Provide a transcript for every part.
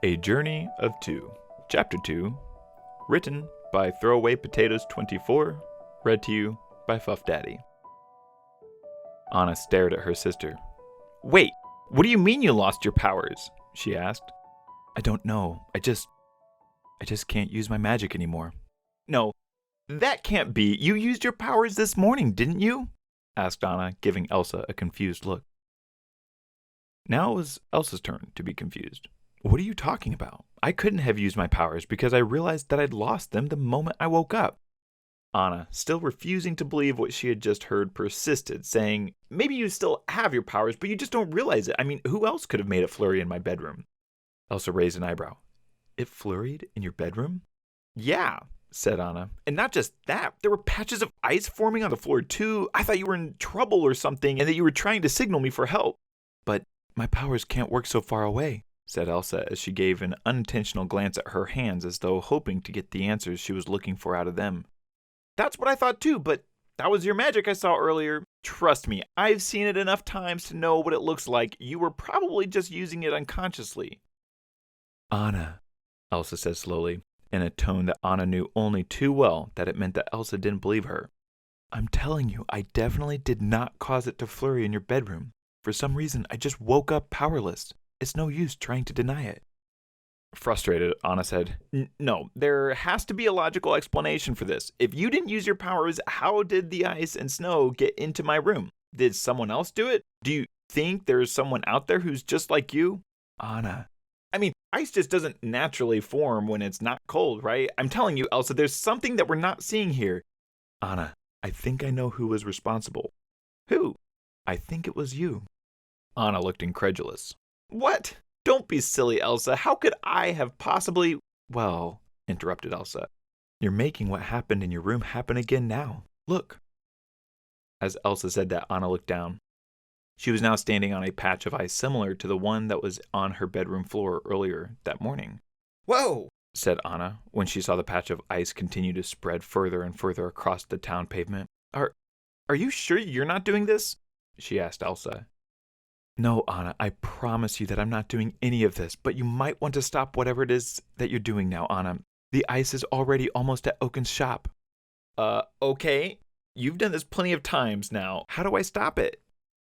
A Journey of Two, Chapter 2, written by Throwaway Potatoes 24, read to you by Fuff Daddy. Anna stared at her sister. Wait, what do you mean you lost your powers? She asked. I don't know. I just can't use my magic anymore. No, that can't be. You used your powers this morning, didn't you? Asked Anna, giving Elsa a confused look. Now it was Elsa's turn to be confused. What are you talking about? I couldn't have used my powers because I realized that I'd lost them the moment I woke up. Anna, still refusing to believe what she had just heard, persisted, saying, maybe you still have your powers, but you just don't realize it. I mean, who else could have made it flurry in my bedroom? Elsa raised an eyebrow. It flurried in your bedroom? Yeah, said Anna. And not just that, there were patches of ice forming on the floor too. I thought you were in trouble or something and that you were trying to signal me for help. But my powers can't work so far away, said Elsa as she gave an unintentional glance at her hands as though hoping to get the answers she was looking for out of them. That's what I thought too, but that was your magic I saw earlier. Trust me, I've seen it enough times to know what it looks like. You were probably just using it unconsciously. Anna, Elsa said slowly, in a tone that Anna knew only too well that it meant that Elsa didn't believe her. I'm telling you, I definitely did not cause it to flurry in your bedroom. For some reason, I just woke up powerless. It's no use trying to deny it. Frustrated, Anna said, No, there has to be a logical explanation for this. If you didn't use your powers, how did the ice and snow get into my room? Did someone else do it? Do you think there's someone out there who's just like you? Anna. I mean, ice just doesn't naturally form when it's not cold, right? I'm telling you, Elsa, there's something that we're not seeing here. Anna, I think I know who was responsible. Who? I think it was you. Anna looked incredulous. What? Don't be silly, Elsa. How could I have possibly... Well, interrupted Elsa. You're making what happened in your room happen again now. Look. As Elsa said that, Anna looked down. She was now standing on a patch of ice similar to the one that was on her bedroom floor earlier that morning. Whoa, said Anna when she saw the patch of ice continue to spread further and further across the town pavement. Are you sure you're not doing this? She asked Elsa. No, Anna, I promise you that I'm not doing any of this, but you might want to stop whatever it is that you're doing now, Anna. The ice is already almost at Oaken's shop. Okay. You've done this plenty of times now. How do I stop it?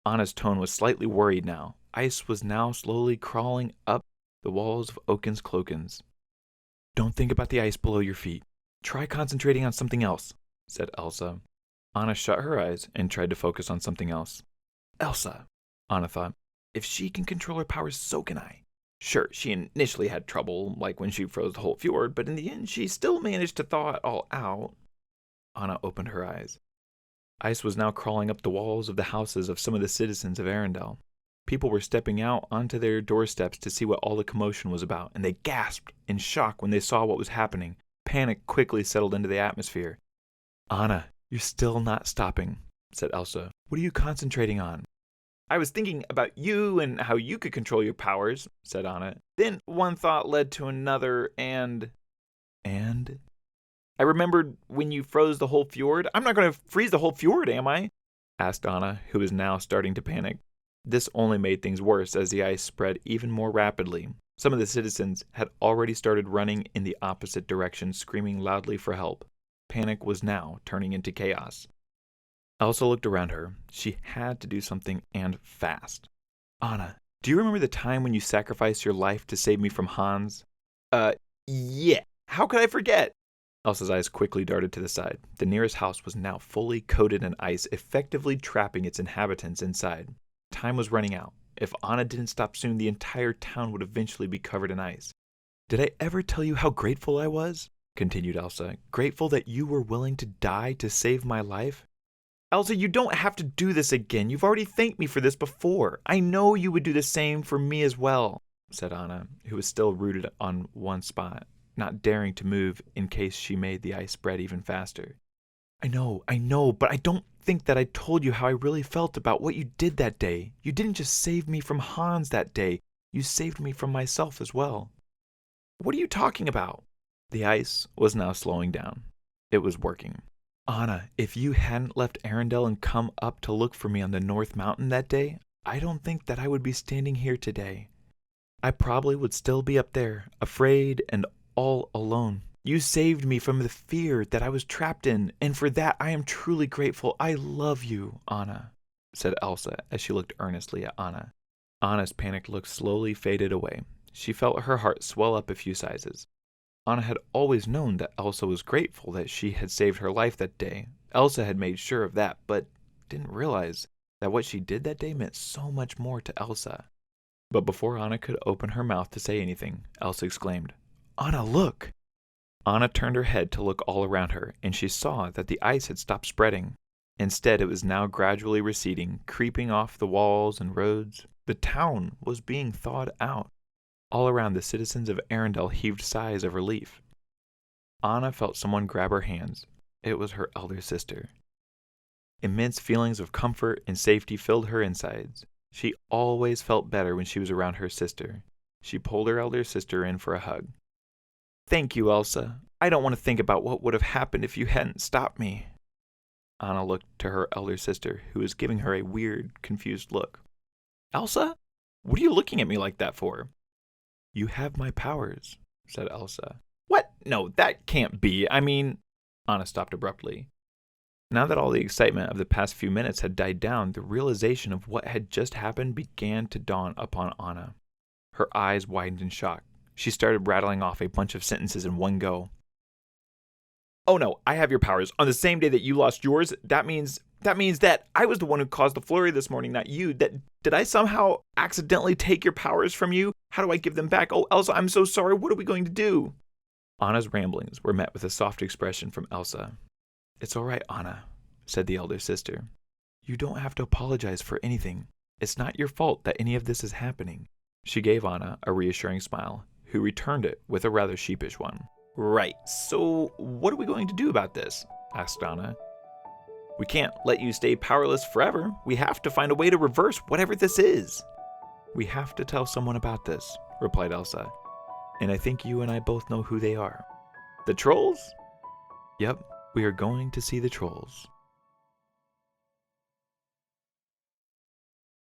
Anna's tone was slightly worried now. Ice was now slowly crawling up the walls of Oaken's cloakins. Don't think about the ice below your feet. Try concentrating on something else, said Elsa. Anna shut her eyes and tried to focus on something else. Elsa, Anna thought, if she can control her powers, so can I. Sure, she initially had trouble, like when she froze the whole fjord, but in the end, she still managed to thaw it all out. Anna opened her eyes. Ice was now crawling up the walls of the houses of some of the citizens of Arendelle. People were stepping out onto their doorsteps to see what all the commotion was about, and they gasped in shock when they saw what was happening. Panic quickly settled into the atmosphere. Anna, you're still not stopping, said Elsa. What are you concentrating on? I was thinking about you and how you could control your powers, said Anna. Then one thought led to another, and... I remembered when you froze the whole fjord. I'm not going to freeze the whole fjord, am I? Asked Anna, who was now starting to panic. This only made things worse as the ice spread even more rapidly. Some of the citizens had already started running in the opposite direction, screaming loudly for help. Panic was now turning into chaos. Elsa looked around her. She had to do something, and fast. Anna, do you remember the time when you sacrificed your life to save me from Hans? Yeah. How could I forget? Elsa's eyes quickly darted to the side. The nearest house was now fully coated in ice, effectively trapping its inhabitants inside. Time was running out. If Anna didn't stop soon, the entire town would eventually be covered in ice. Did I ever tell you how grateful I was? Continued Elsa. Grateful that you were willing to die to save my life? Elsa, you don't have to do this again. You've already thanked me for this before. I know you would do the same for me as well, said Anna, who was still rooted on one spot, not daring to move in case she made the ice spread even faster. I know, but I don't think that I told you how I really felt about what you did that day. You didn't just save me from Hans that day. You saved me from myself as well. What are you talking about? The ice was now slowing down. It was working. Anna, if you hadn't left Arendelle and come up to look for me on the North Mountain that day, I don't think that I would be standing here today. I probably would still be up there, afraid and all alone. You saved me from the fear that I was trapped in, and for that I am truly grateful. I love you, Anna," said Elsa as she looked earnestly at Anna. Anna's panicked look slowly faded away. She felt her heart swell up a few sizes. Anna had always known that Elsa was grateful that she had saved her life that day. Elsa had made sure of that, but didn't realize that what she did that day meant so much more to Elsa. But before Anna could open her mouth to say anything, Elsa exclaimed, "Anna, look!" Anna turned her head to look all around her, and she saw that the ice had stopped spreading. Instead, it was now gradually receding, creeping off the walls and roads. The town was being thawed out. All around, the citizens of Arendelle heaved sighs of relief. Anna felt someone grab her hands. It was her elder sister. Immense feelings of comfort and safety filled her insides. She always felt better when she was around her sister. She pulled her elder sister in for a hug. "Thank you, Elsa. I don't want to think about what would have happened if you hadn't stopped me." Anna looked to her elder sister, who was giving her a weird, confused look. "Elsa? What are you looking at me like that for?" "You have my powers," said Elsa. "What? No, that can't be. I mean—" Anna stopped abruptly. Now that all the excitement of the past few minutes had died down, the realization of what had just happened began to dawn upon Anna. Her eyes widened in shock. She started rattling off a bunch of sentences in one go. "Oh no, I have your powers. On the same day that you lost yours, that means that I was the one who caused the flurry this morning, not you. Did I somehow accidentally take your powers from you? How do I give them back? Oh, Elsa, I'm so sorry. What are we going to do?" Anna's ramblings were met with a soft expression from Elsa. "It's all right, Anna," said the elder sister. "You don't have to apologize for anything. It's not your fault that any of this is happening." She gave Anna a reassuring smile, who returned it with a rather sheepish one. "Right, so what are we going to do about this?" asked Anna. "We can't let you stay powerless forever. We have to find a way to reverse whatever this is." "We have to tell someone about this," replied Elsa. "And I think you and I both know who they are." "The trolls?" "Yep, we are going to see the trolls."